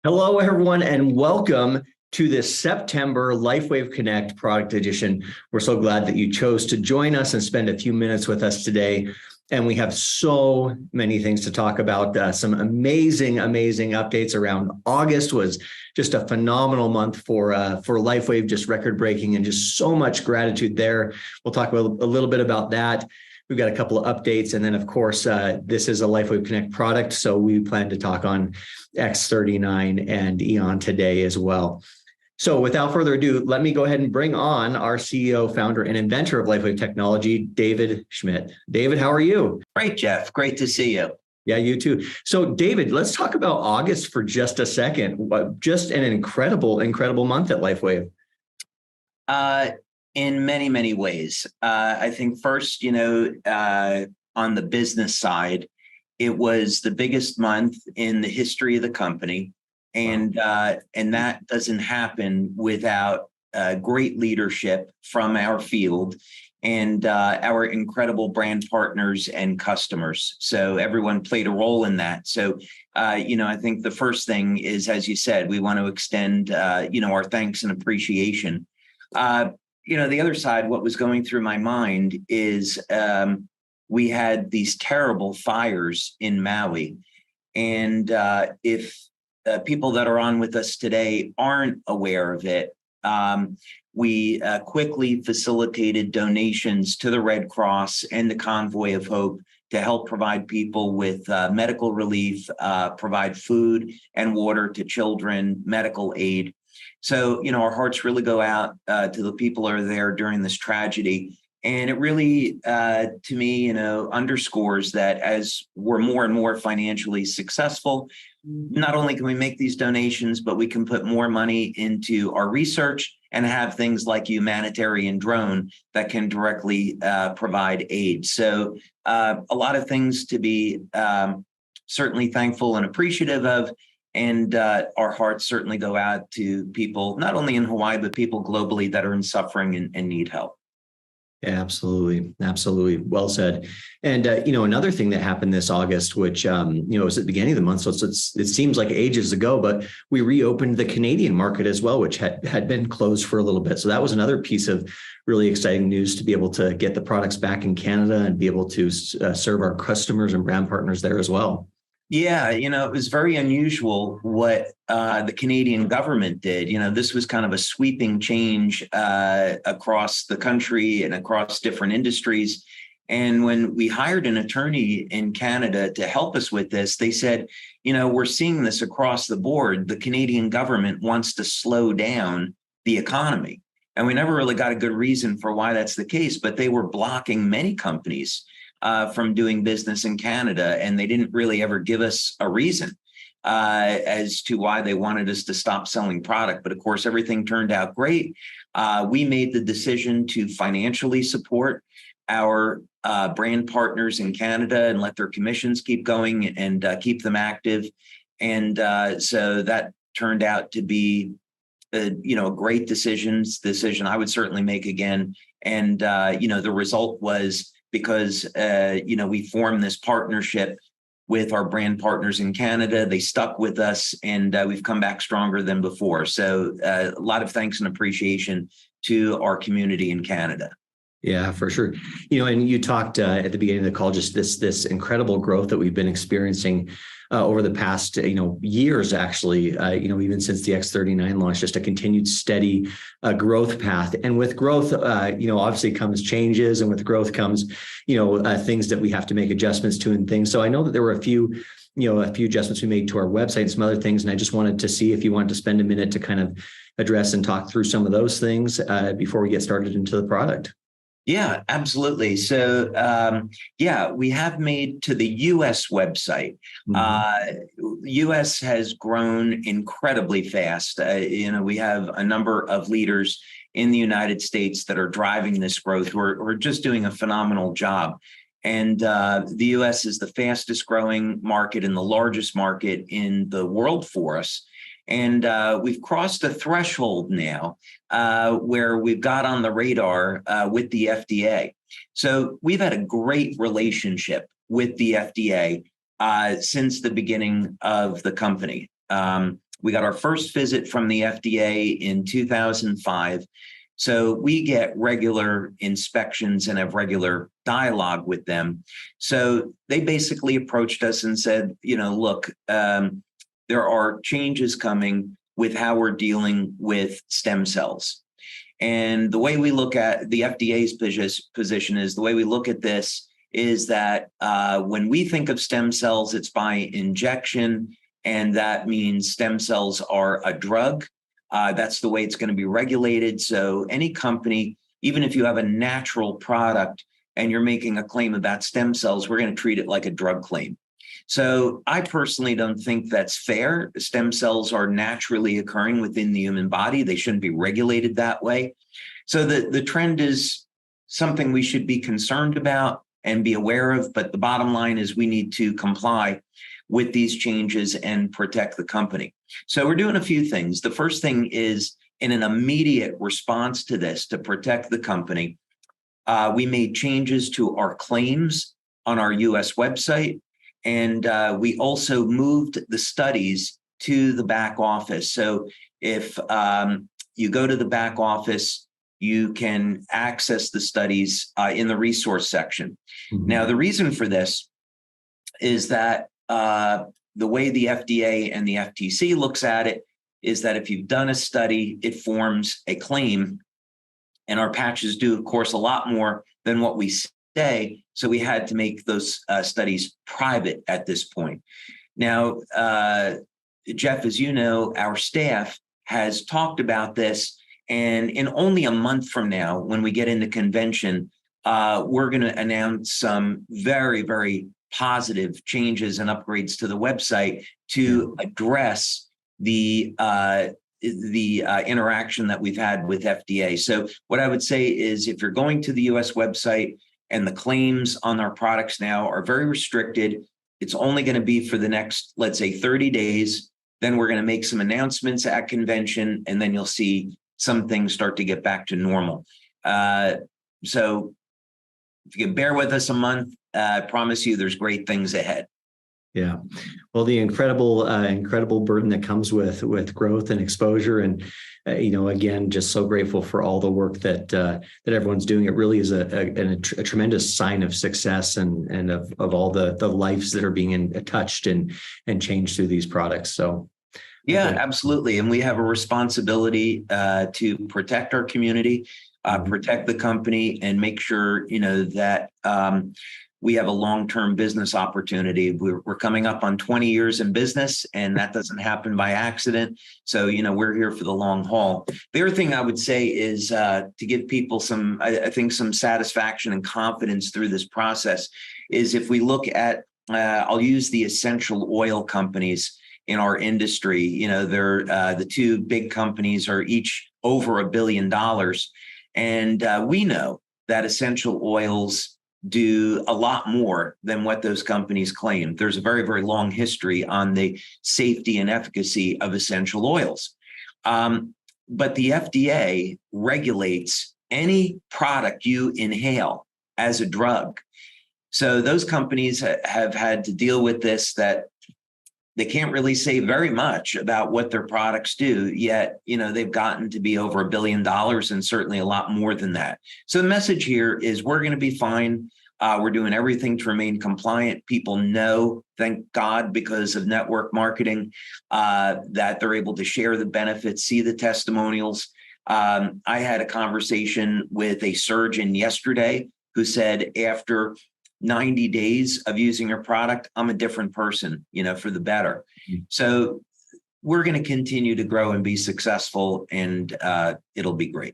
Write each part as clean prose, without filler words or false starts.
Hello, everyone, and welcome to this September LifeWave Connect Product Edition. We're so glad that you chose to join us and spend a few minutes with us today. And we have so many things to talk about. Some amazing updates around August was just a phenomenal month for LifeWave, just record-breaking, and just so much gratitude there. We'll talk a little bit about that. We've got a couple of updates, and then of course, this is a LifeWave Connect product, so we plan to talk on X39 and Aeon today as well. So without further ado, let me go ahead and bring on our CEO, founder, and inventor of LifeWave Technology, David Schmidt. David, how are you? Great, Jeff. Great to see you. Yeah, you too. So David, let's talk about August for just a second. Just an incredible month at LifeWave. In many ways. I think first, on the business side, it was the biggest month in the history of the company. And that doesn't happen without great leadership from our field and our incredible brand partners and customers. So everyone played a role in that. So, I think the first thing is, as you said, we want to extend, our thanks and appreciation. The other side, what was going through my mind is we had these terrible fires in Maui. And if people that are on with us today aren't aware of it, we quickly facilitated donations to the Red Cross and the Convoy of Hope to help provide people with medical relief, provide food and water to children, medical aid. So, our hearts really go out to the people who are there during this tragedy. And it really, to me, underscores that as we're more and more financially successful, not only can we make these donations, but we can put more money into our research and have things like humanitarian drone that can directly provide aid. So a lot of things to be certainly thankful and appreciative of. And our hearts certainly go out to people, not only in Hawaii, but people globally that are in suffering and need help. Yeah, absolutely. Well said. And, another thing that happened this August, which, was at the beginning of the month, so it seems like ages ago, but we reopened the Canadian market as well, which had been closed for a little bit. So that was another piece of really exciting news to be able to get the products back in Canada and be able to serve our customers and brand partners there as well. Yeah, it was very unusual what the Canadian government did. This was kind of a sweeping change across the country and across different industries. And when we hired an attorney in Canada to help us with this, they said, we're seeing this across the board. The Canadian government wants to slow down the economy. And we never really got a good reason for why that's the case, but they were blocking many companies from doing business in Canada, and they didn't really ever give us a reason as to why they wanted us to stop selling product. But of course, everything turned out great. We made the decision to financially support our brand partners in Canada and let their commissions keep going and keep them active. And so that turned out to be a great decision I would certainly make again. And, the result was, because, we formed this partnership with our brand partners in Canada. They stuck with us, and we've come back stronger than before. So a lot of thanks and appreciation to our community in Canada. Yeah, for sure. And you talked at the beginning of the call, just this incredible growth that we've been experiencing over the past, years, actually, even since the X39 launch, just a continued steady growth path. And with growth, obviously comes changes, and with growth comes, things that we have to make adjustments to and things. So I know that there were a few adjustments we made to our website and some other things. And I just wanted to see if you wanted to spend a minute to kind of address and talk through some of those things before we get started into the product. Yeah, absolutely. So, we have made to the U.S. website. U.S. has grown incredibly fast. We have a number of leaders in the United States that are driving this growth who are just doing a phenomenal job. And the U.S. is the fastest growing market and the largest market in the world for us. And we've crossed a threshold now where we've got on the radar with the FDA. So we've had a great relationship with the FDA since the beginning of the company. We got our first visit from the FDA in 2005. So we get regular inspections and have regular dialogue with them. So they basically approached us and said, look, there are changes coming with how we're dealing with stem cells. And the way we look at the FDA's position is the way we look at this is that when we think of stem cells, it's by injection, and that means stem cells are a drug. That's the way it's going to be regulated. So any company, even if you have a natural product and you're making a claim about stem cells, we're going to treat it like a drug claim. So I personally don't think that's fair. Stem cells are naturally occurring within the human body. They shouldn't be regulated that way. So the trend is something we should be concerned about and be aware of. But the bottom line is we need to comply with these changes and protect the company. So we're doing a few things. The first thing is, in an immediate response to this, to protect the company, we made changes to our claims on our US website. And we also moved the studies to the back office. So if you go to the back office, you can access the studies in the resource section. Mm-hmm. Now, the reason for this is that the way the FDA and the FTC looks at it is that if you've done a study, it forms a claim. And our patches do, of course, a lot more than what we say. So we had to make those studies private at this point. Now, Jeff, as you know, our staff has talked about this. And in only a month from now, when we get into convention, we're going to announce some very, very positive changes and upgrades to the website to address the interaction that we've had with FDA. So what I would say is, if you're going to the US website and the claims on our products now are very restricted, it's only going to be for the next, let's say, 30 days. Then we're going to make some announcements at convention, and then you'll see some things start to get back to normal. So if you can bear with us a month, I promise you there's great things ahead. Yeah. Well, the incredible burden that comes with growth and exposure, and again, just so grateful for all the work that everyone's doing. It really is a tremendous sign of success and of all the lives that are being touched and changed through these products. So. Yeah, absolutely. And we have a responsibility to protect our community, protect the company, and make sure, that we have a long-term business opportunity. We're coming up on 20 years in business, and that doesn't happen by accident. So, we're here for the long haul. The other thing I would say is to give people some satisfaction and confidence through this process is, if we look at, I'll use the essential oil companies in our industry. They're the two big companies are each over $1 billion. And we know that essential oils do a lot more than what those companies claim. There's a very, very long history on the safety and efficacy of essential oils. But the FDA regulates any product you inhale as a drug. So those companies have had to deal with this, that they can't really say very much about what their products do, yet, they've gotten to be over $1 billion, and certainly a lot more than that. So the message here is we're going to be fine. We're doing everything to remain compliant. People know, thank God, because of network marketing, that they're able to share the benefits, see the testimonials. I had a conversation with a surgeon yesterday who said, after 90 days of using your product, I'm a different person, for the better. Mm-hmm. So we're going to continue to grow and be successful, and it'll be great.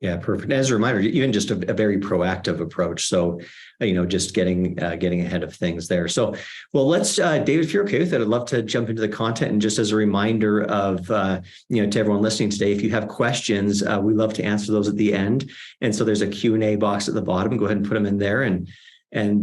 Yeah, perfect. As a reminder, even just a very proactive approach. So, just getting ahead of things there. So, well, let's, David, if you're okay with it, I'd love to jump into the content. And just as a reminder of, to everyone listening today, if you have questions, we love to answer those at the end. And so there's a Q&A box at the bottom. Go ahead and put them in there. And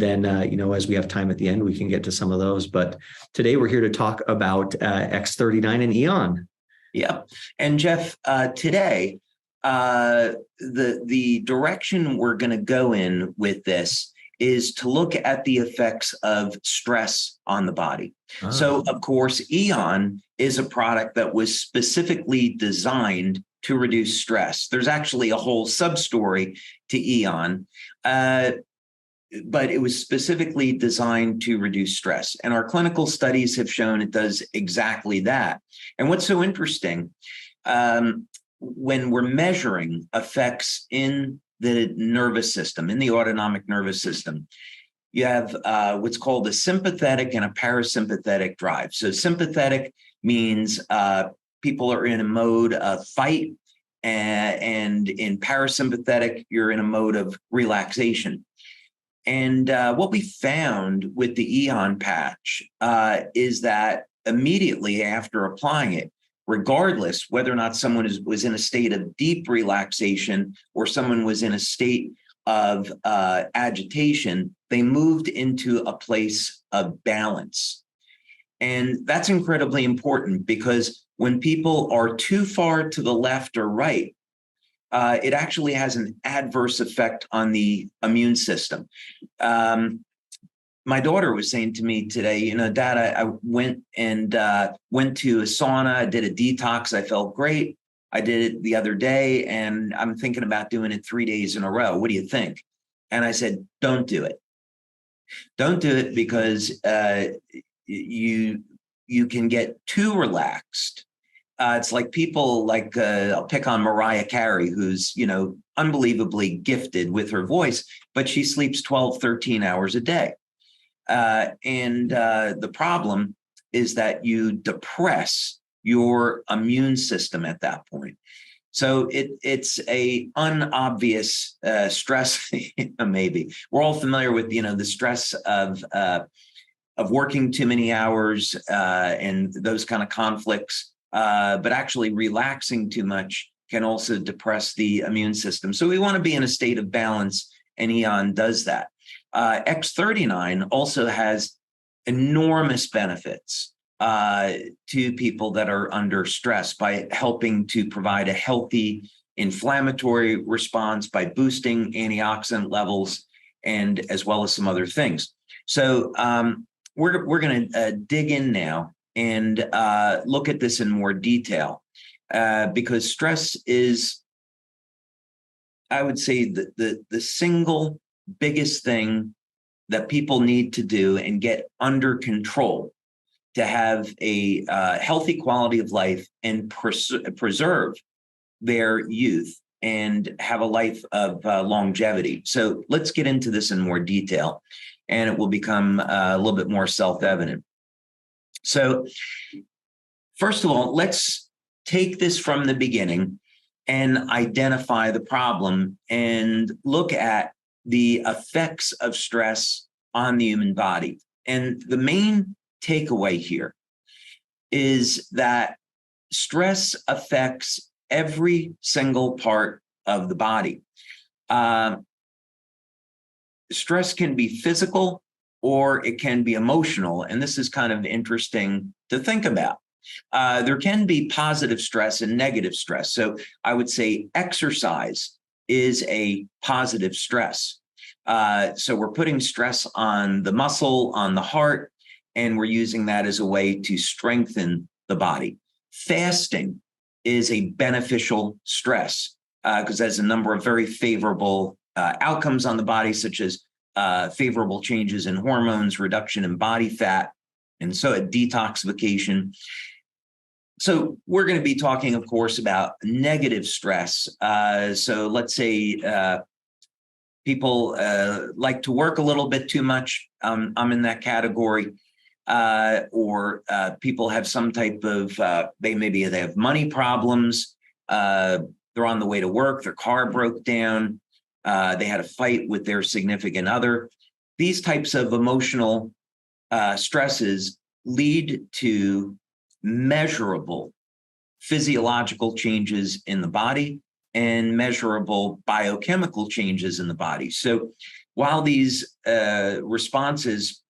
then, as we have time at the end, we can get to some of those. But today we're here to talk about X39 and Aeon. Yeah. And Jeff, today, the direction we're going to go in with this is to look at the effects of stress on the body. Ah. So, of course, Aeon is a product that was specifically designed to reduce stress. There's actually a whole sub-story to Aeon, but it was specifically designed to reduce stress. And our clinical studies have shown it does exactly that. And what's so interesting, when we're measuring effects in the nervous system, in the autonomic nervous system, you have what's called a sympathetic and a parasympathetic drive. So sympathetic means people are in a mode of fight, and in parasympathetic, you're in a mode of relaxation. And what we found with the Aeon patch is that immediately after applying it, regardless whether or not someone was in a state of deep relaxation or someone was in a state of agitation, they moved into a place of balance. And that's incredibly important, because when people are too far to the left or right, it actually has an adverse effect on the immune system. My daughter was saying to me today, Dad, I went to a sauna, I did a detox, I felt great. I did it the other day, and I'm thinking about doing it 3 days in a row. What do you think? And I said, don't do it. Don't do it, because you can get too relaxed. It's like people like, I'll pick on Mariah Carey, who's, unbelievably gifted with her voice, but she sleeps 12, 13 hours a day. And the problem is that you depress your immune system at that point. So it's a unobvious stress, maybe. We're all familiar with, the stress of working too many hours and those kind of conflicts. But actually relaxing too much can also depress the immune system. So we want to be in a state of balance, and Aeon does that. X39 also has enormous benefits to people that are under stress by helping to provide a healthy inflammatory response, by boosting antioxidant levels, and as well as some other things. So we're going to dig in now and look at this in more detail, because stress is, I would say, the single biggest thing that people need to do and get under control to have a healthy quality of life and preserve their youth and have a life of longevity. So let's get into this in more detail, and it will become a little bit more self-evident. So first of all, let's take this from the beginning and identify the problem and look at the effects of stress on the human body. And the main takeaway here is that stress affects every single part of the body. Stress can be physical or it can be emotional. And this is kind of interesting to think about. There can be positive stress and negative stress. So I would say exercise is a positive stress. So we're putting stress on the muscle, on the heart, and we're using that as a way to strengthen the body. Fasting is a beneficial stress because there's a number of very favorable outcomes on the body, such as favorable changes in hormones, reduction in body fat, and so a detoxification. So we're going to be talking, of course, about negative stress. So let's say people like to work a little bit too much. I'm in that category. Or people have some type of, they have money problems. They're on the way to work. Their car broke down. They had a fight with their significant other. These types of emotional stresses lead to measurable physiological changes in the body and measurable biochemical changes in the body. So while these responses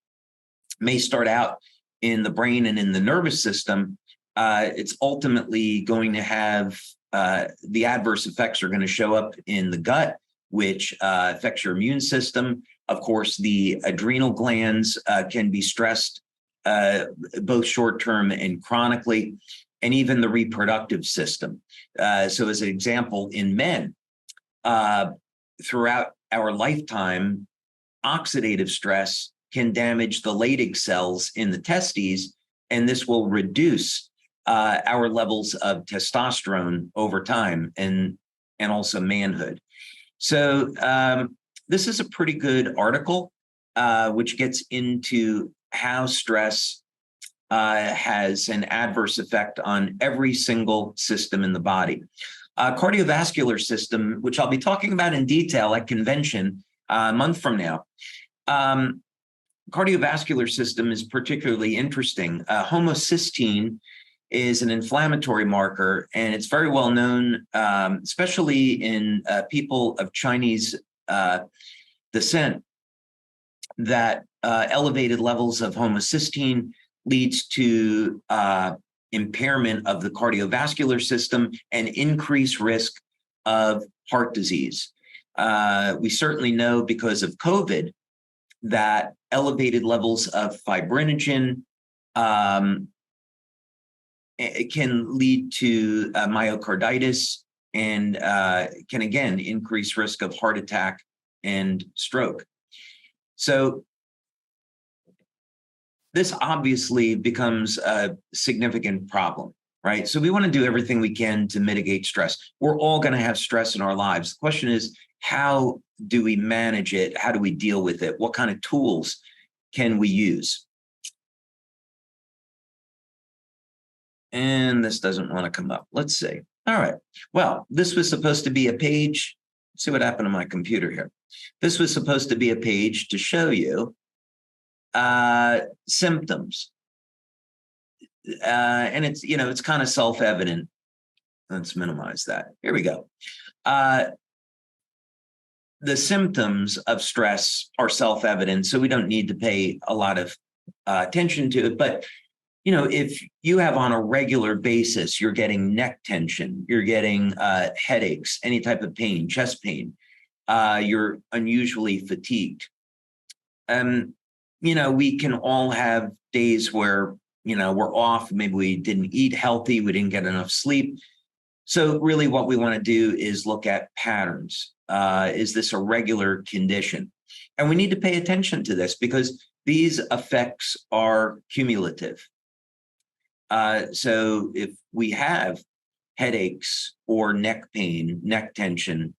may start out in the brain and in the nervous system, it's ultimately going to have the adverse effects are going to show up in the gut, which affects your immune system. Of course, the adrenal glands can be stressed both short-term and chronically, and even the reproductive system. So as an example, in men, throughout our lifetime, oxidative stress can damage the Leydig cells in the testes, and this will reduce our levels of testosterone over time and also manhood. So this is a pretty good article, which gets into how stress has an adverse effect on every single system in the body. Cardiovascular system, which I'll be talking about in detail at convention a month from now. Cardiovascular system is particularly interesting. Homocysteine is an inflammatory marker, and it's very well known, especially in people of Chinese descent, that elevated levels of homocysteine leads to impairment of the cardiovascular system and increased risk of heart disease. We certainly know because of COVID that elevated levels of fibrinogen it can lead to myocarditis and can again increase risk of heart attack and stroke. So this obviously becomes a significant problem, right? So we want to do everything we can to mitigate stress. We're all going to have stress in our lives. The question is, how do we manage it? How do we deal with it? What kind of tools can we use? And this doesn't want to come up. Let's see. All right. Well, this was supposed to be a page. Let's see what happened to my computer here. This was supposed to be a page to show you symptoms. And it's, you know, it's kind of self-evident. Let's minimize that. Here we go. The symptoms of stress are self-evident, so we don't need to pay a lot of attention to it. But, you know, if you have on a regular basis, you're getting neck tension, you're getting headaches, any type of pain, chest pain, you're unusually fatigued. You know, we can all have days where, you know, we're off, maybe we didn't eat healthy, we didn't get enough sleep. So really what we want to do is look at patterns. Is this a regular condition? And we need to pay attention to this because these effects are cumulative. So if we have headaches or neck pain, neck tension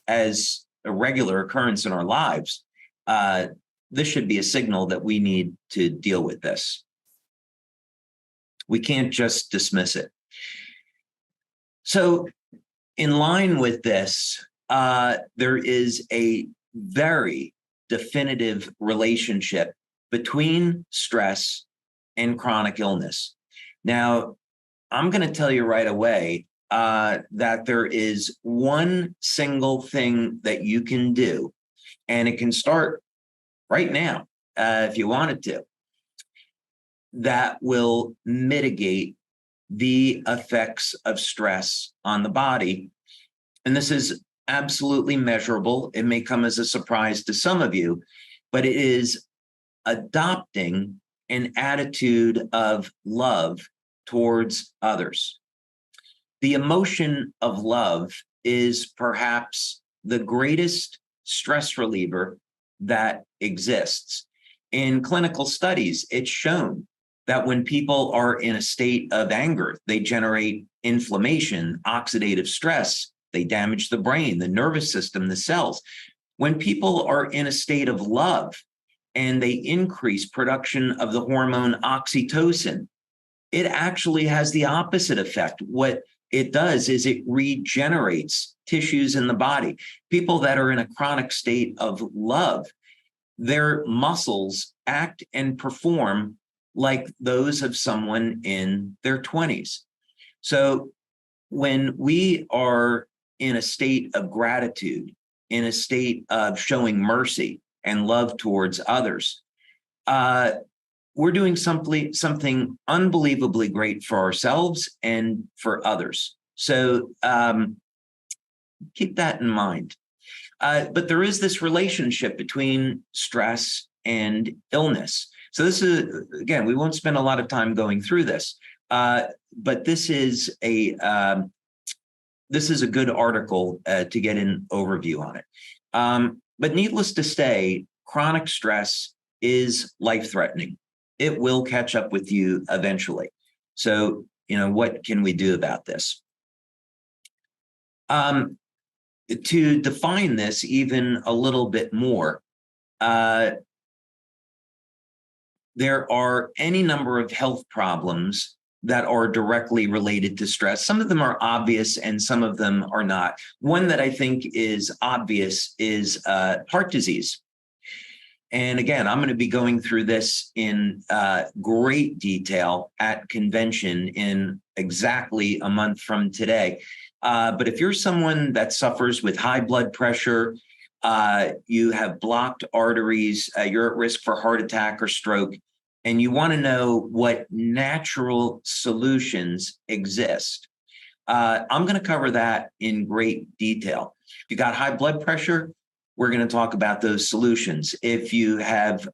as a regular occurrence in our lives, this should be a signal that we need to deal with this. We can't just dismiss it. So in line with this, there is a very definitive relationship between stress and chronic illness. Now, I'm going to tell you right away that there is one single thing that you can do, and it can start right now if you wanted to, that will mitigate the effects of stress on the body. And this is absolutely measurable. It may come as a surprise to some of you, but it is adopting an attitude of love towards others. The emotion of love is perhaps the greatest stress reliever that exists. In clinical studies, it's shown that when people are in a state of anger, they generate inflammation, oxidative stress, they damage the brain, the nervous system, the cells. When people are in a state of love and they increase production of the hormone oxytocin, it actually has the opposite effect. What it does is it regenerates tissues in the body. People that are in a chronic state of love, their muscles act and perform like those of someone in their 20s. So when we are in a state of gratitude, in a state of showing mercy and love towards others, we're doing something unbelievably great for ourselves and for others. So keep that in mind. But there is this relationship between stress and illness. So this is, again, we won't spend a lot of time going through this, but this is a good article to get an overview on it. But needless to say, chronic stress is life-threatening. It will catch up with you eventually. So, what can we do about this? To define this even a little bit more, there are any number of health problems that are directly related to stress. Some of them are obvious and some of them are not. One that I think is obvious is heart disease. And again, I'm going to be going through this in great detail at convention in exactly a month from today. But if you're someone that suffers with high blood pressure, you have blocked arteries, you're at risk for heart attack or stroke, and you want to know what natural solutions exist, I'm going to cover that in great detail. If you got high blood pressure, we're going to talk about those solutions. If you have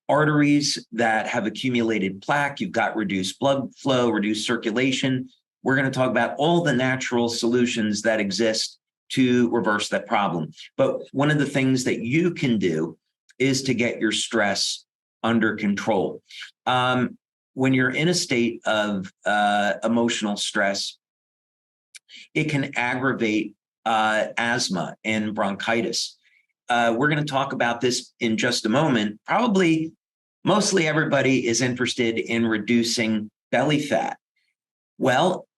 arteries that have accumulated plaque, you've got reduced blood flow, reduced circulation, we're going to talk about all the natural solutions that exist to reverse that problem. But one of the things that you can do is to get your stress under control. When you're in a state of emotional stress, it can aggravate asthma and bronchitis. We're going to talk about this in just a moment. Probably mostly everybody is interested in reducing belly fat. Well,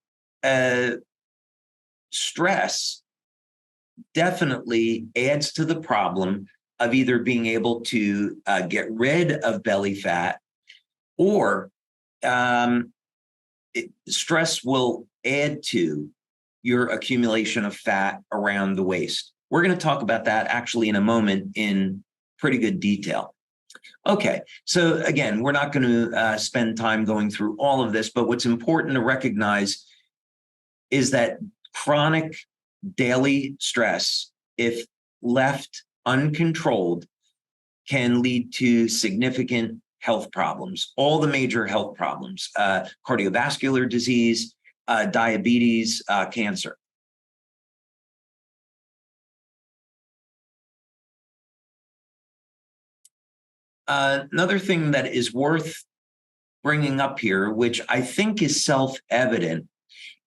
stress definitely adds to the problem of either being able to get rid of belly fat, or stress will add to your accumulation of fat around the waist. We're going to talk about that actually in a moment in pretty good detail. Okay, so again, we're not going to spend time going through all of this, but what's important to recognize is that chronic daily stress, if left uncontrolled, can lead to significant health problems, all the major health problems, cardiovascular disease, diabetes, cancer. Another thing that is worth bringing up here, which I think is self-evident,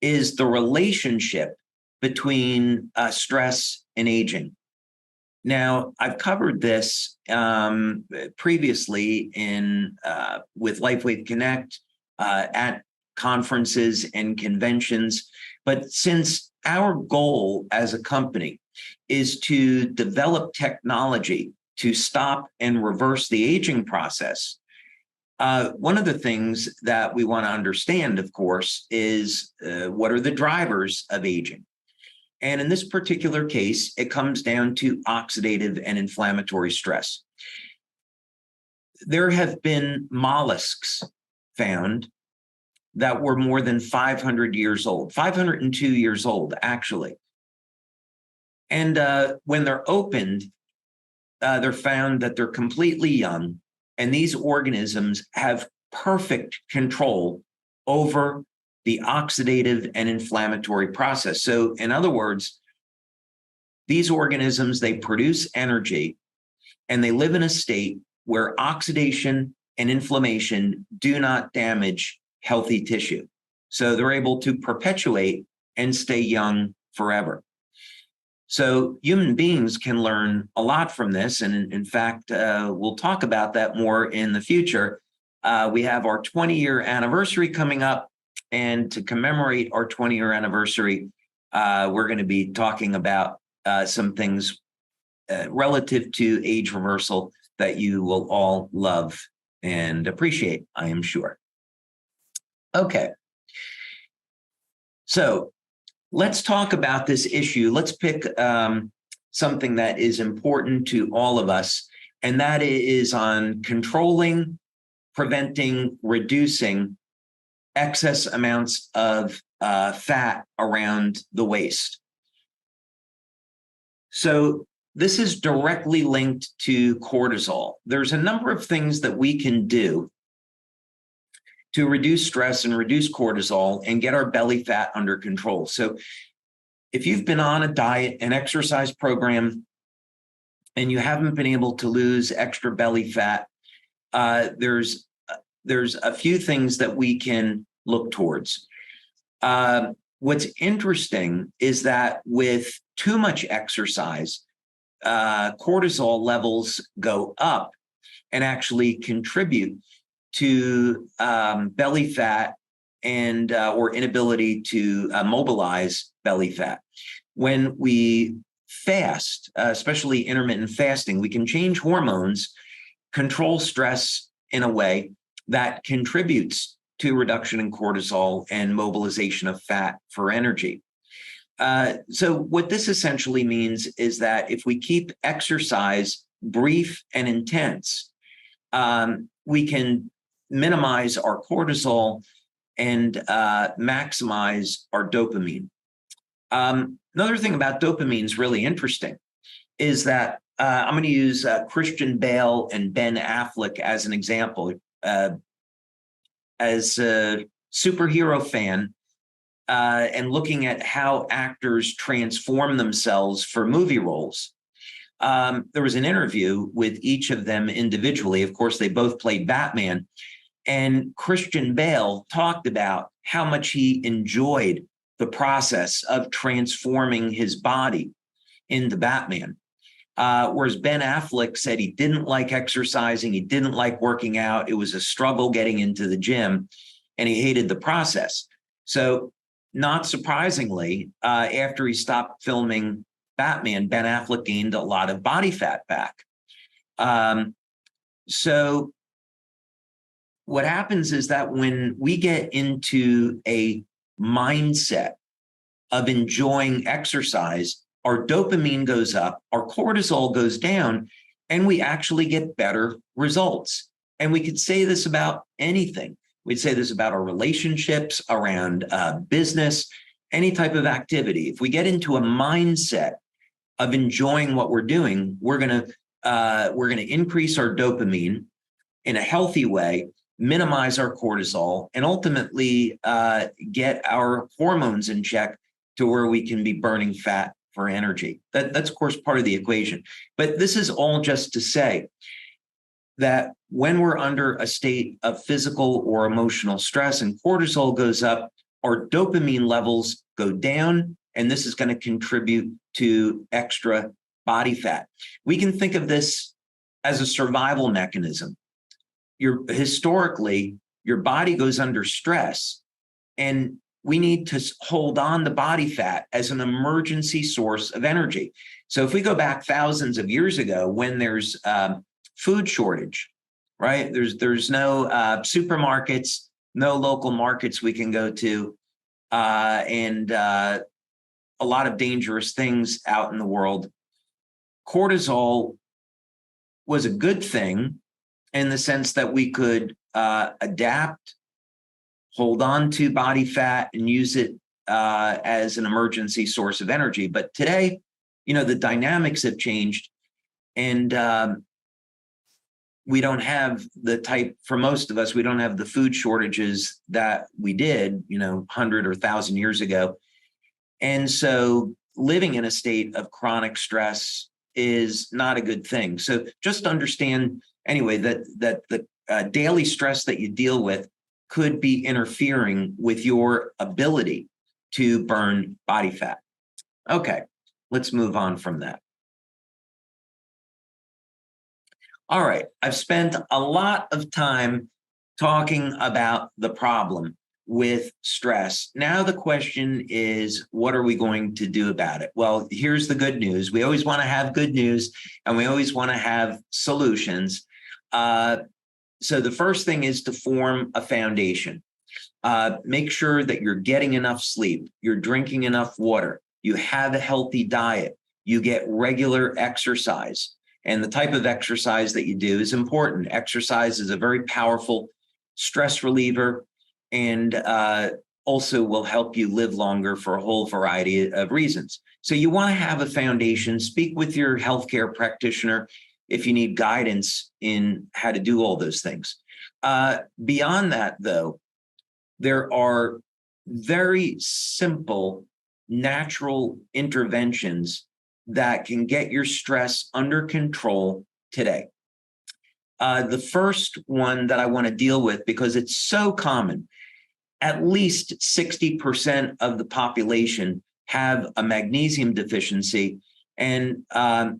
is the relationship between stress and aging. Now, I've covered this previously with LifeWave Connect at conferences and conventions. But since our goal as a company is to develop technology to stop and reverse the aging process, one of the things that we want to understand, of course, is what are the drivers of aging? And in this particular case, it comes down to oxidative and inflammatory stress. There have been mollusks found that were more than 500 years old, 502 years old, actually. And when they're opened, they're found that they're completely young, and these organisms have perfect control over the oxidative and inflammatory process. So in other words, these organisms, they produce energy and they live in a state where oxidation and inflammation do not damage healthy tissue. So they're able to perpetuate and stay young forever. So human beings can learn a lot from this. And in fact, we'll talk about that more in the future. We have our 20-year anniversary coming up. And to commemorate our 20-year anniversary, we're going to be talking about some things relative to age reversal that you will all love and appreciate, I am sure. Okay. So let's talk about this issue. Let's pick something that is important to all of us, and that is on controlling, preventing, reducing excess amounts of fat around the waist. So this is directly linked to cortisol. There's a number of things that we can do to reduce stress and reduce cortisol and get our belly fat under control. So if you've been on a diet, an exercise program, and you haven't been able to lose extra belly fat, there's a few things that we can look towards. What's interesting is that with too much exercise, cortisol levels go up and actually contribute to belly fat and or inability to mobilize belly fat. When we fast, especially intermittent fasting, we can change hormones, control stress in a way that contributes to reduction in cortisol and mobilization of fat for energy. So what this essentially means is that if we keep exercise brief and intense, we can minimize our cortisol and maximize our dopamine. Another thing about dopamine is really interesting is that I'm going to use Christian Bale and Ben Affleck as an example. As a superhero fan and looking at how actors transform themselves for movie roles, there was an interview with each of them individually. Of course, they both played Batman. And Christian Bale talked about how much he enjoyed the process of transforming his body into Batman. Whereas Ben Affleck said he didn't like exercising, he didn't like working out. It was a struggle getting into the gym, and he hated the process. So, not surprisingly, after he stopped filming Batman, Ben Affleck gained a lot of body fat back. So, what happens is that when we get into a mindset of enjoying exercise, our dopamine goes up, our cortisol goes down, and we actually get better results. And we could say this about anything. We'd say this about our relationships, around business, any type of activity. If we get into a mindset of enjoying what we're doing, we're gonna increase our dopamine in a healthy way, minimize our cortisol, and ultimately get our hormones in check to where we can be burning fat for energy. That's, of course, part of the equation. But this is all just to say that when we're under a state of physical or emotional stress and cortisol goes up, our dopamine levels go down, and this is going to contribute to extra body fat. We can think of this as a survival mechanism. Historically, your body goes under stress, and we need to hold on to body fat as an emergency source of energy. So if we go back thousands of years ago, when there's food shortage, right? There's no supermarkets, no local markets we can go to, and a lot of dangerous things out in the world. Cortisol was a good thing in the sense that we could adapt, hold on to body fat, and use it as an emergency source of energy. But today, the dynamics have changed, and we don't have for most of us, we don't have the food shortages that we did, 100 or 1,000 years ago. And so living in a state of chronic stress is not a good thing. So just understand anyway that the daily stress that you deal with could be interfering with your ability to burn body fat. Okay, let's move on from that. All right, I've spent a lot of time talking about the problem with stress. Now the question is, what are we going to do about it? Well, here's the good news. We always want to have good news, and we always want to have solutions. So the first thing is to form a foundation. Make sure that you're getting enough sleep, you're drinking enough water, you have a healthy diet, you get regular exercise. And the type of exercise that you do is important. Exercise is a very powerful stress reliever, and also will help you live longer for a whole variety of reasons. So you want to have a foundation. Speak with your healthcare practitioner if you need guidance in how to do all those things. Beyond that, though, there are very simple natural interventions that can get your stress under control today. The first one that I want to deal with, because it's so common, at least 60% of the population have a magnesium deficiency. And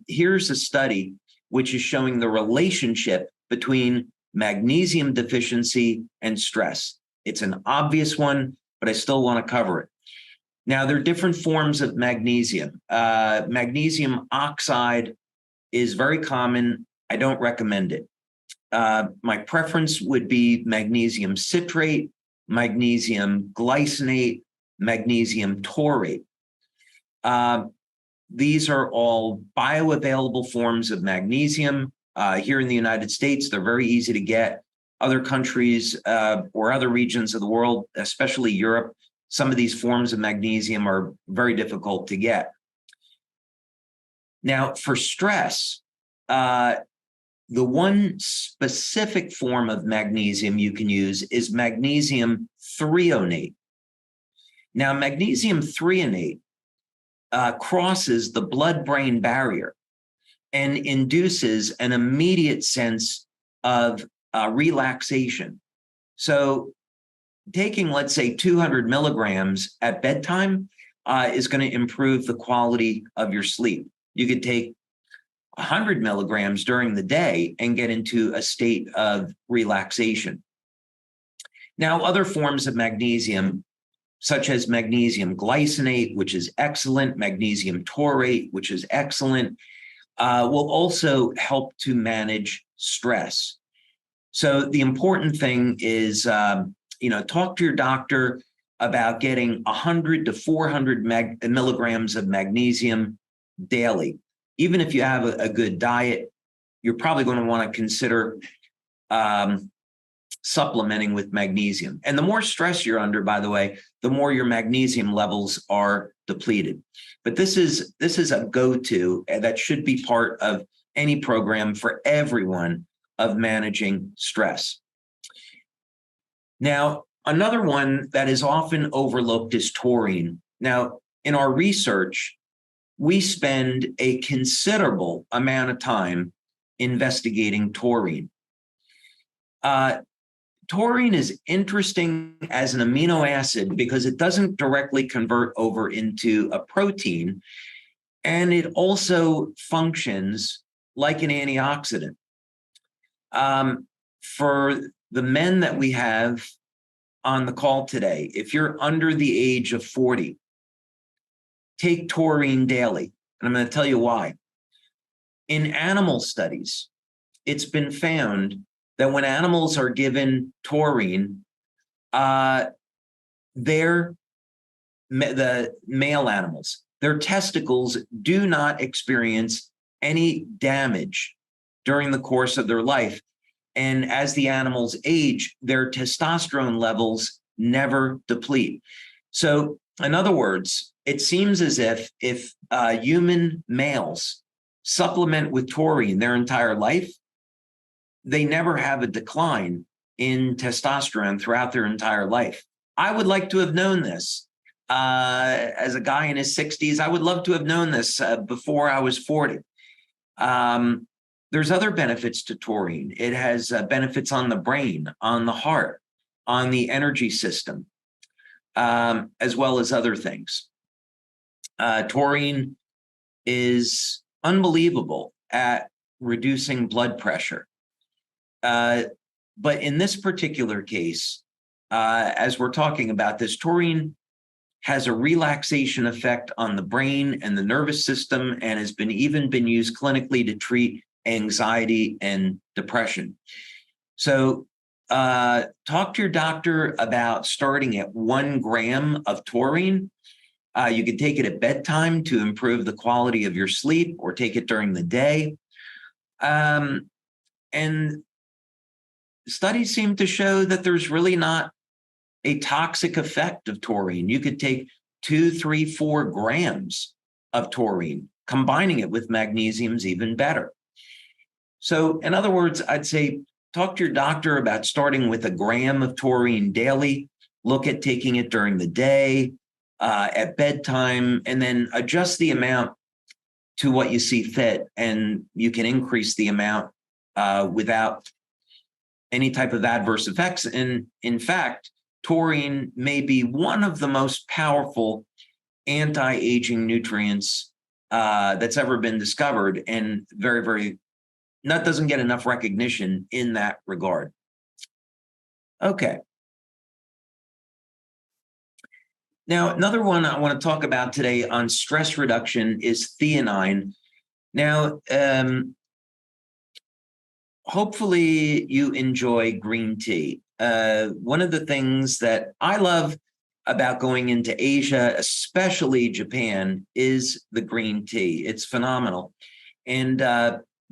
here's a study which is showing the relationship between magnesium deficiency and stress. It's an obvious one, but I still want to cover it. Now, there are different forms of magnesium. Magnesium oxide is very common. I don't recommend it. My preference would be magnesium citrate, magnesium glycinate, magnesium taurate. These are all bioavailable forms of magnesium. Here in the United States, they're very easy to get. Other countries or other regions of the world, especially Europe, some of these forms of magnesium are very difficult to get. Now, for stress, the one specific form of magnesium you can use is magnesium threonate. Now, magnesium threonate crosses the blood-brain barrier and induces an immediate sense of relaxation. So taking, let's say, 200 milligrams at bedtime is going to improve the quality of your sleep. You could take 100 milligrams during the day and get into a state of relaxation. Now, other forms of magnesium, such as magnesium glycinate, which is excellent, magnesium taurate, which is excellent, will also help to manage stress. So the important thing is, talk to your doctor about getting 100 to 400 milligrams of magnesium daily. Even if you have a good diet, you're probably going to want to consider supplementing with magnesium. And the more stress you're under, by the way, the more your magnesium levels are depleted. But this is a go-to that should be part of any program for everyone of managing stress. Now, another one that is often overlooked is taurine. Now, in our research, we spend a considerable amount of time investigating taurine. Taurine is interesting as an amino acid because it doesn't directly convert over into a protein, and it also functions like an antioxidant. For the men that we have on the call today, if you're under the age of 40, take taurine daily. And I'm going to tell you why. In animal studies, it's been found that when animals are given taurine, the male animals, their testicles do not experience any damage during the course of their life. And as the animals age, their testosterone levels never deplete. So, in other words, it seems as if human males supplement with taurine their entire life, they never have a decline in testosterone throughout their entire life. I would like to have known this as a guy in his 60s. I would love to have known this before I was 40. There's other benefits to taurine. It has benefits on the brain, on the heart, on the energy system, as well as other things. Taurine is unbelievable at reducing blood pressure. But in this particular case, as we're talking about this, taurine has a relaxation effect on the brain and the nervous system and has even been used clinically to treat anxiety and depression. So talk to your doctor about starting at 1 gram of taurine. You can take it at bedtime to improve the quality of your sleep, or take it during the day. And studies seem to show that there's really not a toxic effect of taurine. You could take 2, 3, 4 grams of taurine. Combining it with magnesium is even better. So in other words, I'd say talk to your doctor about starting with 1 gram of taurine daily. Look at taking it during the day, at bedtime, and then adjust the amount to what you see fit. And you can increase the amount without any type of adverse effects. And in fact, taurine may be one of the most powerful anti-aging nutrients that's ever been discovered, and very, very, that doesn't get enough recognition in that regard. Okay. Now, another one I want to talk about today on stress reduction is theanine. Now, hopefully you enjoy green tea. One of the things that I love about going into Asia, especially Japan, is the green tea. It's phenomenal. And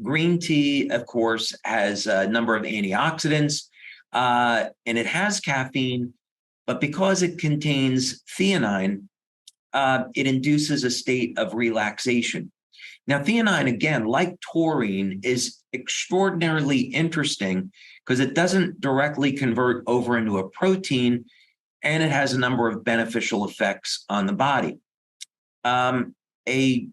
green tea, of course, has a number of antioxidants, and it has caffeine, but because it contains theanine, it induces a state of relaxation. Now, theanine, again, like taurine, is extraordinarily interesting because it doesn't directly convert over into a protein, and it has a number of beneficial effects on the body. A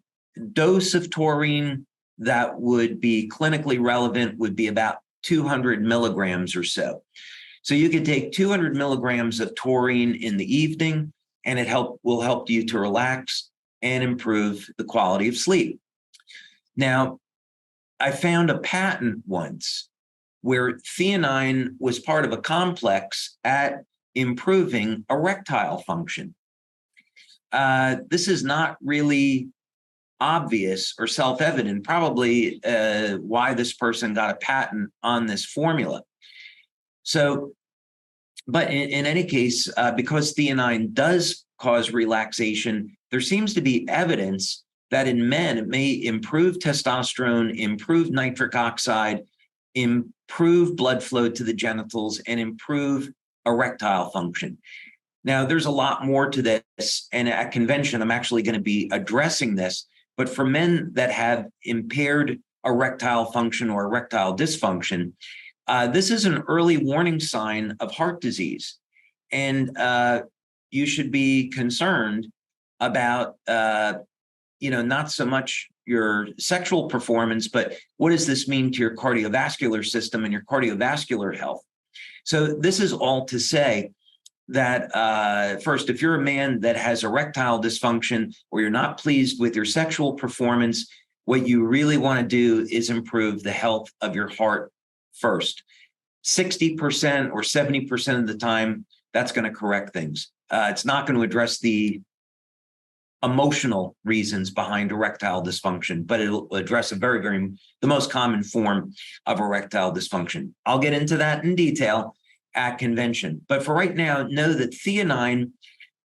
dose of taurine that would be clinically relevant would be about 200 milligrams or so. So you could take 200 milligrams of taurine in the evening, and it will help you to relax and improve the quality of sleep. Now, I found a patent once where theanine was part of a complex at improving erectile function. This is not really obvious or self-evident, probably why this person got a patent on this formula. So, but in any case, because theanine does cause relaxation, there seems to be evidence that in men, it may improve testosterone, improve nitric oxide, improve blood flow to the genitals, and improve erectile function. Now, there's a lot more to this, and at convention, I'm actually going to be addressing this. But for men that have impaired erectile function or erectile dysfunction, this is an early warning sign of heart disease. And you should be concerned about, not so much your sexual performance, but what does this mean to your cardiovascular system and your cardiovascular health? So this is all to say that first, if you're a man that has erectile dysfunction or you're not pleased with your sexual performance, what you really want to do is improve the health of your heart first. 60% or 70% of the time, that's going to correct things. It's not going to address the emotional reasons behind erectile dysfunction, but it'll address the most common form of erectile dysfunction. I'll get into that in detail at convention. But for right now, know that theanine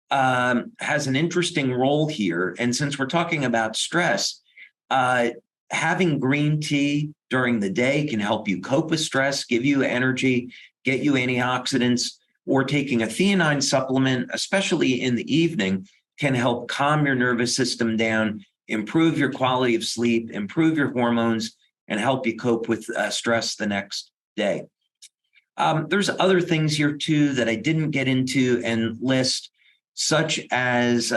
has an interesting role here. And since we're talking about stress, having green tea during the day can help you cope with stress, give you energy, get you antioxidants, or taking a theanine supplement, especially in the evening, can help calm your nervous system down, improve your quality of sleep, improve your hormones, and help you cope with stress the next day. There's other things here too that I didn't get into and list, such as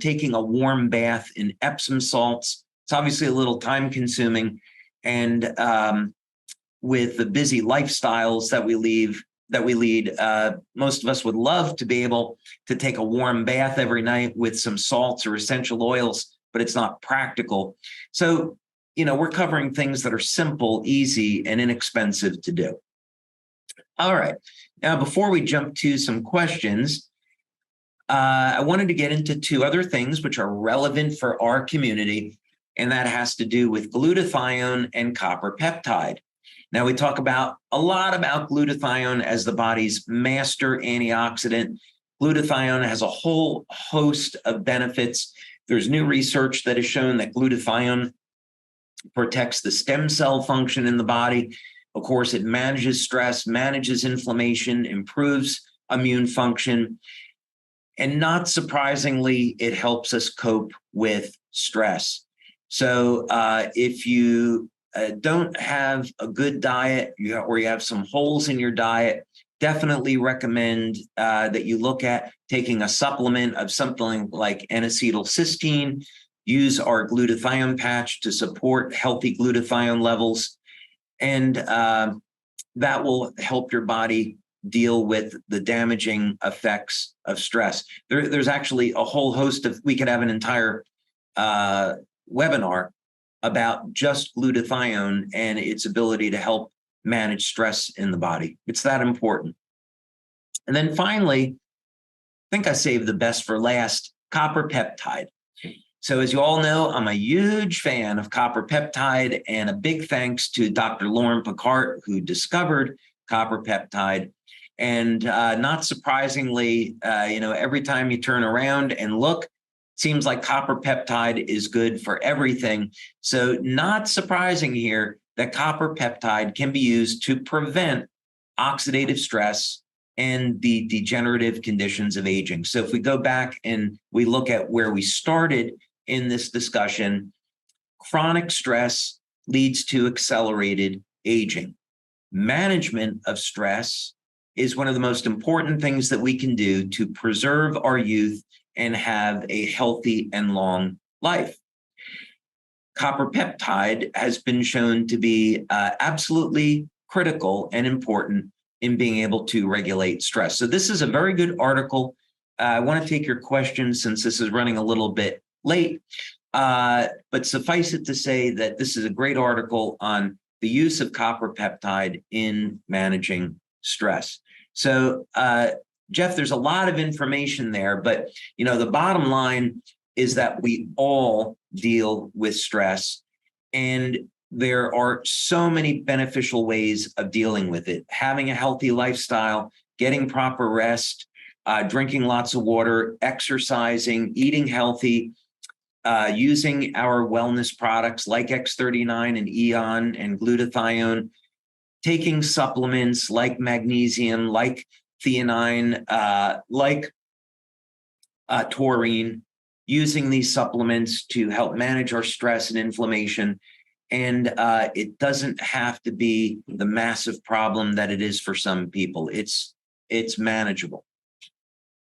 taking a warm bath in Epsom salts. It's obviously a little time consuming, and with the busy lifestyles that we lead, most of us would love to be able to take a warm bath every night with some salts or essential oils, but it's not practical. So, we're covering things that are simple, easy, and inexpensive to do. All right. Now, before we jump to some questions, I wanted to get into 2 other things which are relevant for our community, and that has to do with glutathione and copper peptide. Now, we talk a lot about glutathione as the body's master antioxidant. Glutathione has a whole host of benefits. There's new research that has shown that glutathione protects the stem cell function in the body. Of course, it manages stress, manages inflammation, improves immune function. And not surprisingly, it helps us cope with stress. So if you don't have a good diet, or you have some holes in your diet, definitely recommend that you look at taking a supplement of something like N-acetylcysteine. Use our glutathione patch to support healthy glutathione levels. And that will help your body deal with the damaging effects of stress. There's actually a whole host of, we could have an entire webinar about just glutathione and its ability to help manage stress in the body. It's that important. And then finally, I think I saved the best for last, copper peptide. So as you all know, I'm a huge fan of copper peptide, and a big thanks to Dr. Lauren Picard, who discovered copper peptide. And not surprisingly, every time you turn around and look, seems like copper peptide is good for everything. So not surprising here that copper peptide can be used to prevent oxidative stress and the degenerative conditions of aging. So if we go back and we look at where we started in this discussion, chronic stress leads to accelerated aging. Management of stress is one of the most important things that we can do to preserve our youth and have a healthy and long life. Copper peptide has been shown to be absolutely critical and important in being able to regulate stress. So this is a very good article. I want to take your questions since this is running a little bit late, but suffice it to say that this is a great article on the use of copper peptide in managing stress. So, Jeff, there's a lot of information there, but the bottom line is that we all deal with stress, and there are so many beneficial ways of dealing with it. Having a healthy lifestyle, getting proper rest, drinking lots of water, exercising, eating healthy, using our wellness products like X39 and Aeon and glutathione, taking supplements like magnesium, like theanine, like taurine, using these supplements to help manage our stress and inflammation. And it doesn't have to be the massive problem that it is for some people. It's manageable.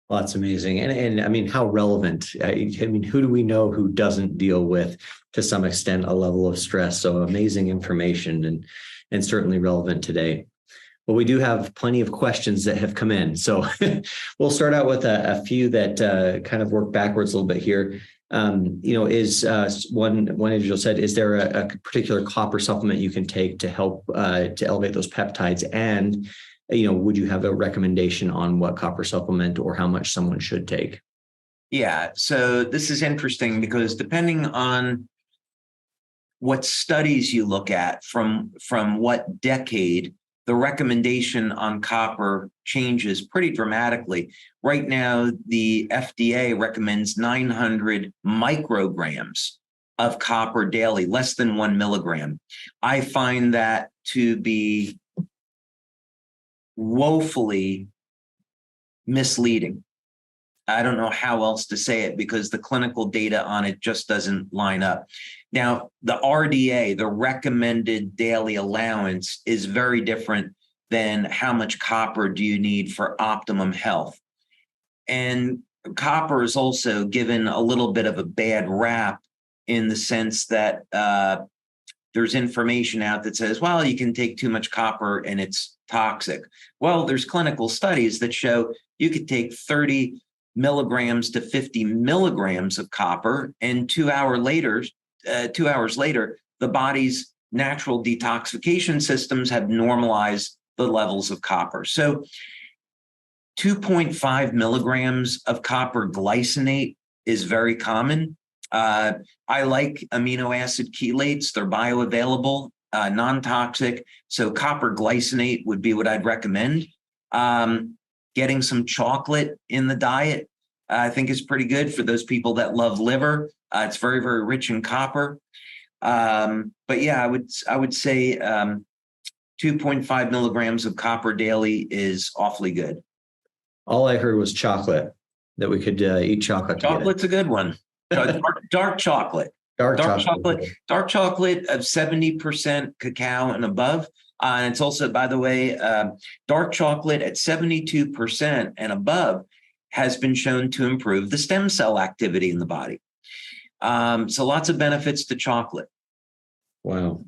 Well, that's amazing. And I mean, how relevant? I mean, who do we know who doesn't deal with, to some extent, a level of stress? So amazing information and certainly relevant today. Well, we do have plenty of questions that have come in. So we'll start out with a few that kind of work backwards a little bit here. Is one individual said, is there a particular copper supplement you can take to help to elevate those peptides? And, would you have a recommendation on what copper supplement or how much someone should take? Yeah, so this is interesting because depending on what studies you look at from what decade, the recommendation on copper changes pretty dramatically. Right now, the FDA recommends 900 micrograms of copper daily, less than 1 milligram. I find that to be woefully misleading. I don't know how else to say it because the clinical data on it just doesn't line up. Now, the RDA, the recommended daily allowance, is very different than how much copper do you need for optimum health. And copper is also given a little bit of a bad rap in the sense that there's information out that says, well, you can take too much copper and it's toxic. Well, there's clinical studies that show you could take 30 milligrams to 50 milligrams of copper, and 2 hours later, the body's natural detoxification systems have normalized the levels of copper. So 2.5 milligrams of copper glycinate is very common. I like amino acid chelates. They're bioavailable, non-toxic. So copper glycinate would be what I'd recommend. Getting some chocolate in the diet, I think is pretty good for those people that love liver. It's very, very rich in copper. But yeah, I would say 2.5 milligrams of copper daily is awfully good. All I heard was chocolate, that we could eat chocolate to get it. Chocolate's a good one. Dark chocolate. Dark Dark chocolate. dark chocolate of 70% cacao and above. And it's also, by the way, dark chocolate at 72% and above has been shown to improve the stem cell activity in the body. So lots of benefits to chocolate. Wow.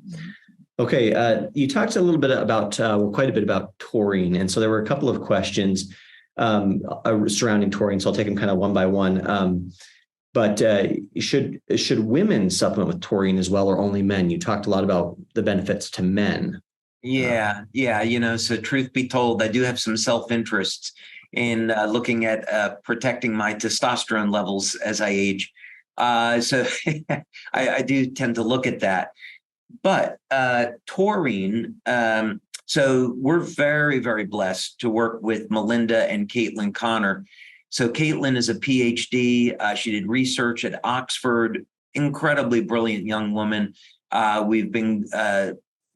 Okay. You talked a little bit about, quite a bit about taurine. And so there were a couple of questions surrounding taurine. So I'll take them kind of one by one. But should women supplement with taurine as well, or only men? You talked a lot about the benefits to men. Yeah. So truth be told, I do have some self-interests in looking at protecting my testosterone levels as I age. So I do tend to look at that. But taurine, so we're very, very blessed to work with Melinda and Caitlin Connor. So Caitlin is a PhD. She did research at Oxford, incredibly brilliant young woman. We've been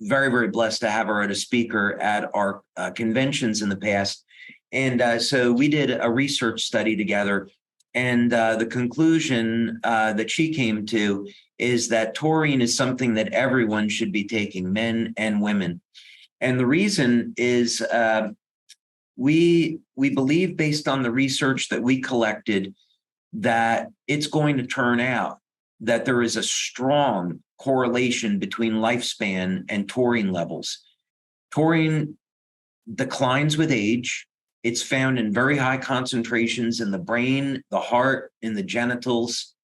very, very blessed to have her as a speaker at our conventions in the past. And so we did a research study together. And the conclusion that she came to is that taurine is something that everyone should be taking, men and women. And the reason is we believe, based on the research that we collected, that it's going to turn out that there is a strong correlation between lifespan and taurine levels. Taurine declines with age. It's found in very high concentrations in the brain, the heart, in the genitals.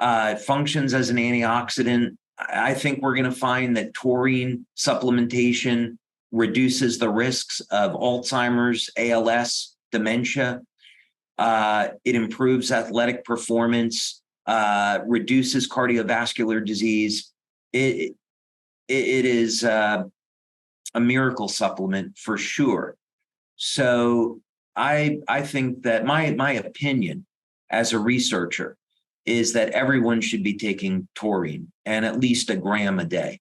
It functions as an antioxidant. I think we're going to find that taurine supplementation reduces the risks of Alzheimer's, ALS, dementia. It improves athletic performance, reduces cardiovascular disease. It is a miracle supplement for sure. So I think that my opinion as a researcher is that everyone should be taking taurine, and at least a gram a day.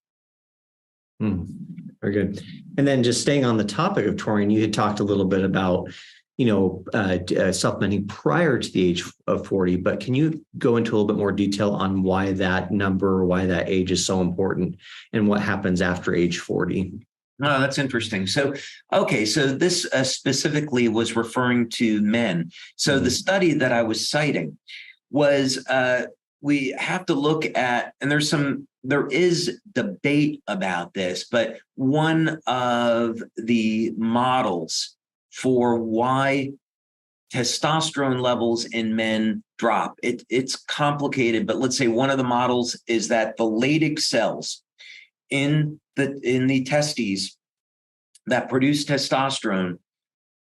Very good. And then just staying on the topic of taurine, you had talked a little bit about, supplementing prior to the age of 40, but can you go into a little bit more detail on why that number, why that age is so important, and what happens after age 40? Oh, that's interesting. So this specifically was referring to men. So the study that I was citing was we have to look at, and there is debate about this, but one of the models for why testosterone levels in men drop, it's complicated, but let's say one of the models is that the Leydig cells in the testes that produce testosterone,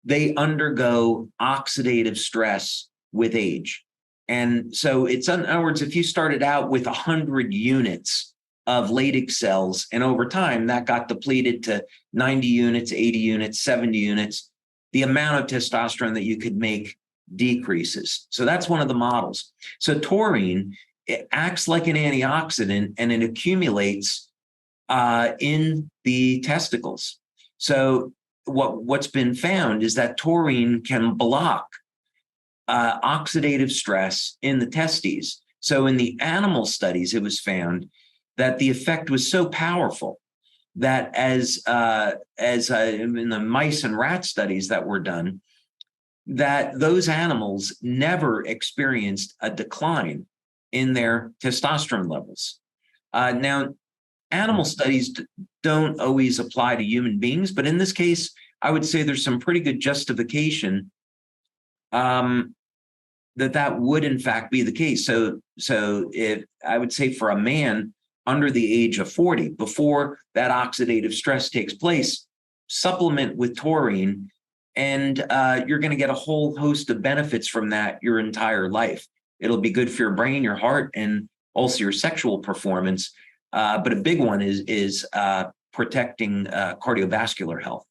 they undergo oxidative stress with age. And so it's, in other words, if you started out with 100 units of Leydig cells, and over time that got depleted to 90 units, 80 units, 70 units, the amount of testosterone that you could make decreases. So that's one of the models. So taurine, it acts like an antioxidant, and it accumulates in the testicles. So what's been found is that taurine can block oxidative stress in the testes. So in the animal studies, it was found that the effect was so powerful that as in the mice and rat studies that were done, that those animals never experienced a decline in their testosterone levels. Now, animal studies don't always apply to human beings, but in this case, I would say there's some pretty good justification that would in fact be the case. So if I would say for a man under the age of 40, before that oxidative stress takes place, supplement with taurine, and you're going to get a whole host of benefits from that your entire life. It'll be good for your brain, your heart, and also your sexual performance. But a big one is protecting cardiovascular health.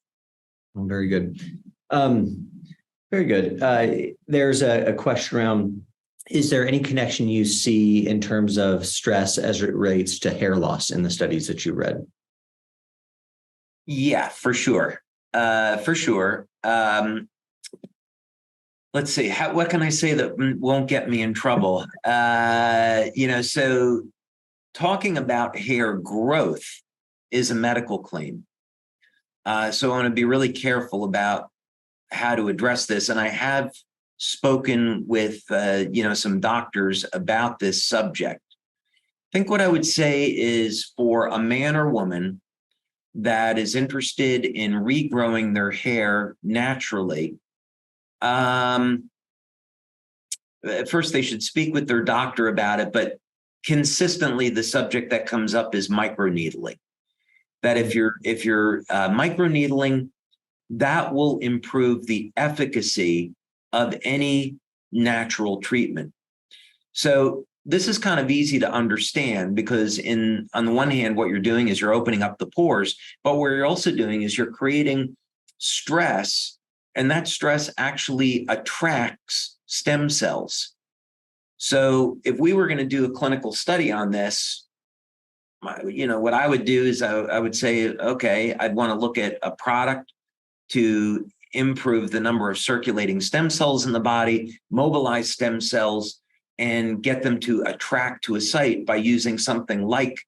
Very good. Very good. There's a question around, is there any connection you see in terms of stress as it relates to hair loss in the studies that you read? Yeah, for sure. let's see, what can I say that won't get me in trouble? So talking about hair growth is a medical claim. So I want to be really careful about how to address this. And I have spoken with, some doctors about this subject. I think what I would say is for a man or woman that is interested in regrowing their hair naturally, first they should speak with their doctor about it, but consistently the subject that comes up is microneedling. That if you're microneedling, that will improve the efficacy of any natural treatment. So this is kind of easy to understand because on the one hand, what you're doing is you're opening up the pores, but what you're also doing is you're creating stress, and that stress actually attracts stem cells. So if we were going to do a clinical study on this, what I would do is I would say, okay, I'd want to look at a product to improve the number of circulating stem cells in the body, mobilize stem cells, and get them to attract to a site by using something like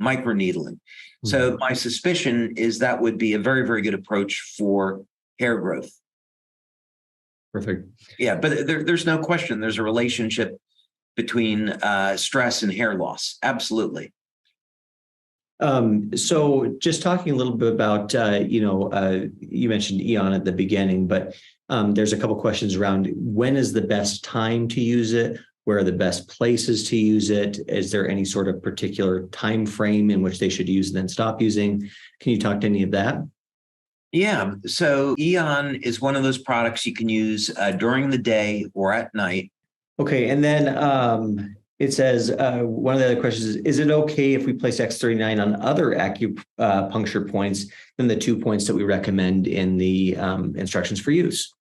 microneedling. Mm-hmm. So my suspicion is that would be a very, very good approach for hair growth. Perfect. Yeah, but there's no question there's a relationship between stress and hair loss. Absolutely. So just talking a little bit about, you mentioned Aeon at the beginning, but there's a couple questions around when is the best time to use it? Where are the best places to use it? Is there any sort of particular time frame in which they should use and then stop using? Can you talk to any of that? Yeah. So Aeon is one of those products you can use during the day or at night. Okay. And then it says, one of the other questions is it okay if we place X39 on other acupuncture points than the 2 points that we recommend in the instructions for use?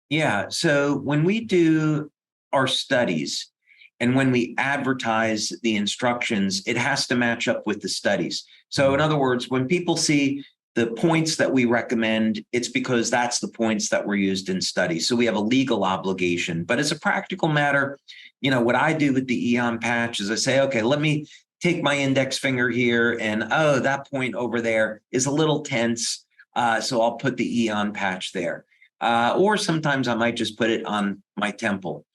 Yeah. So when we do our studies and when we advertise the instructions, it has to match up with the studies. So in other words, when people see the points that we recommend, it's because that's the points that were used in studies. So we have a legal obligation. But as a practical matter, what I do with the Aeon patch is I say, okay, let me take my index finger here and, that point over there is a little tense. So I'll put the Aeon patch there. Or sometimes I might just put it on my temple.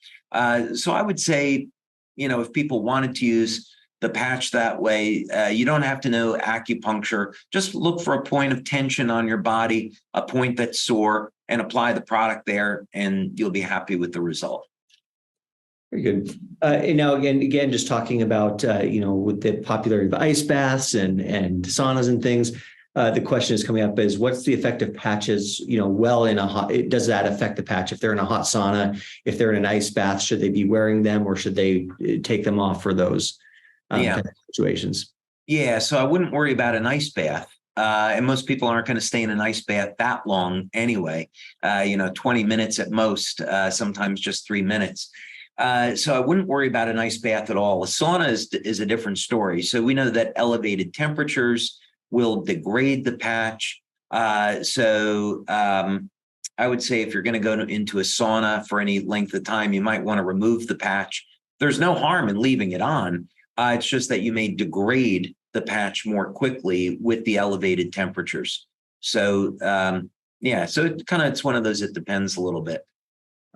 So I would say, if people wanted to use the patch that way, you don't have to know acupuncture. Just look for a point of tension on your body, a point that's sore, and apply the product there, and you'll be happy with the result. Very good. Now, again, just talking about, with the popularity of ice baths and saunas and things, the question is coming up is what's the effect of patches, well in a hot, does that affect the patch? If they're in a hot sauna, if they're in an ice bath, should they be wearing them or should they take them off for those kind of situations? Yeah, so I wouldn't worry about an ice bath. And most people aren't going to stay in an ice bath that long anyway, 20 minutes at most, sometimes just 3 minutes. So I wouldn't worry about an ice bath at all. A sauna is a different story. So we know that elevated temperatures will degrade the patch. So I would say if you're going to go into a sauna for any length of time, you might want to remove the patch. There's no harm in leaving it on. It's just that you may degrade the patch more quickly with the elevated temperatures. So so it's one of those, it depends a little bit.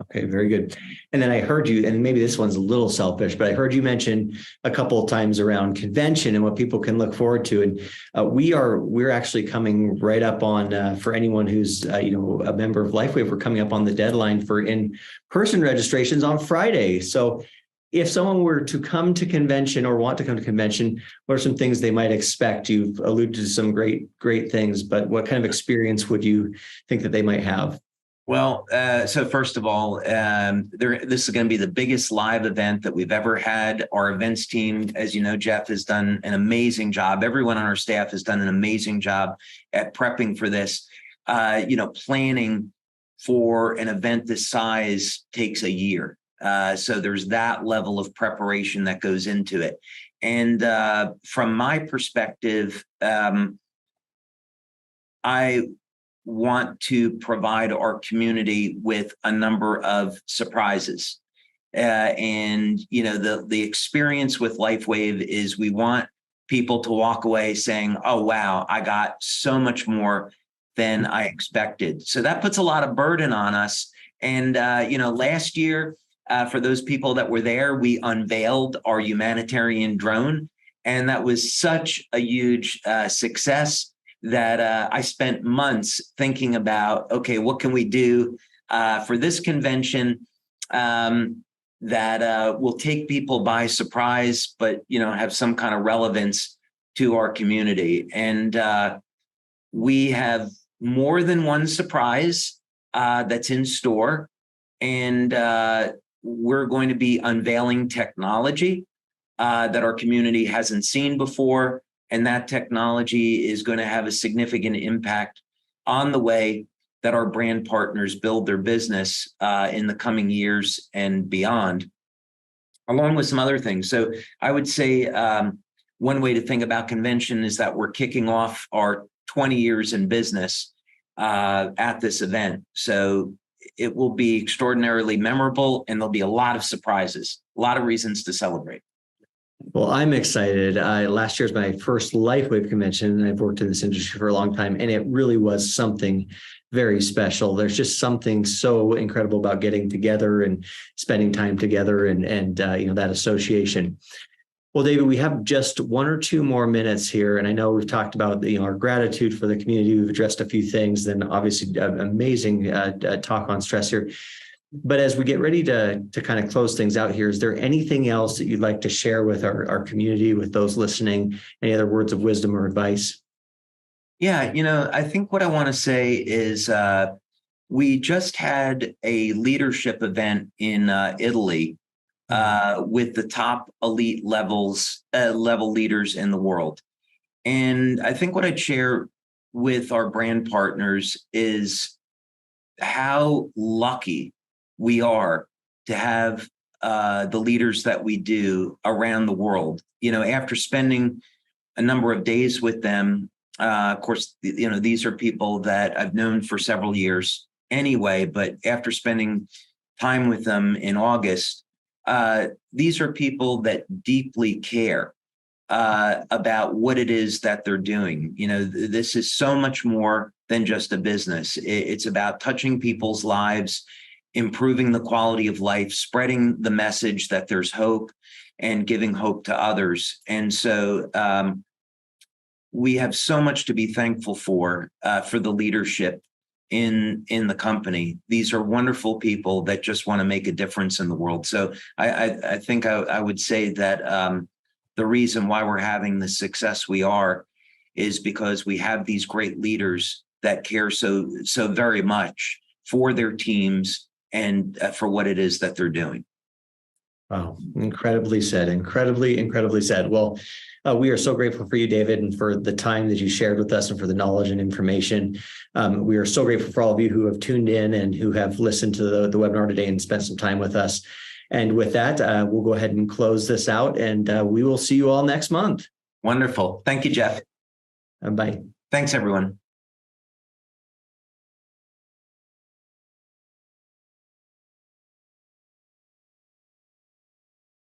Okay, very good. And then I heard you, and maybe this one's a little selfish, but I heard you mention a couple of times around convention and what people can look forward to. And we're actually coming right up on, for anyone who's, a member of LifeWave, we're coming up on the deadline for in-person registrations on Friday. So if someone were to come to convention or want to come to convention, what are some things they might expect? You've alluded to some great things, but what kind of experience would you think that they might have? Well, so first of all, this is going to be the biggest live event that we've ever had. Our events team, as you know, Jeff, has done an amazing job. Everyone on our staff has done an amazing job at prepping for this. Planning for an event this size takes a year. So there's that level of preparation that goes into it. And from my perspective, I want to provide our community with a number of surprises. And the experience with LifeWave is we want people to walk away saying, oh, wow, I got so much more than I expected. So that puts a lot of burden on us. And, last year, for those people that were there, we unveiled our humanitarian drone. And that was such a huge success that I spent months thinking about, okay, what can we do for this convention that will take people by surprise, but, have some kind of relevance to our community. And we have more than one surprise that's in store. And we're going to be unveiling technology that our community hasn't seen before. And that technology is going to have a significant impact on the way that our brand partners build their business in the coming years and beyond, along with some other things. So I would say one way to think about convention is that we're kicking off our 20 years in business at this event. So it will be extraordinarily memorable, and there'll be a lot of surprises, a lot of reasons to celebrate. Well, I'm excited. Last year was my first LifeWave convention, and I've worked in this industry for a long time, and it really was something very special. There's just something so incredible about getting together and spending time together, and that association. Well, David, we have just 1 or 2 more minutes here, and I know we've talked about our gratitude for the community. We've addressed a few things, then obviously amazing talk on stress here. But as we get ready to kind of close things out here, is there anything else that you'd like to share with our community, with those listening? Any other words of wisdom or advice? Yeah, I think what I want to say is we just had a leadership event in Italy with the top elite level leaders in the world. And I think what I'd share with our brand partners is how lucky we are to have the leaders that we do around the world. After spending a number of days with them, of course, these are people that I've known for several years anyway, but after spending time with them in August, these are people that deeply care about what it is that they're doing. This is so much more than just a business. It's about touching people's lives, improving the quality of life, spreading the message that there's hope, and giving hope to others. And so we have so much to be thankful for the leadership in the company. These are wonderful people that just want to make a difference in the world. So I think I would say that the reason why we're having the success we are is because we have these great leaders that care so very much for their teams and for what it is that they're doing. Wow. Incredibly said. Incredibly said. Well, we are so grateful for you, David, and for the time that you shared with us and for the knowledge and information. We are so grateful for all of you who have tuned in and who have listened to the webinar today and spent some time with us. And with that, we'll go ahead and close this out, and we will see you all next month. Wonderful. Thank you, Jeff. Bye. Thanks, everyone.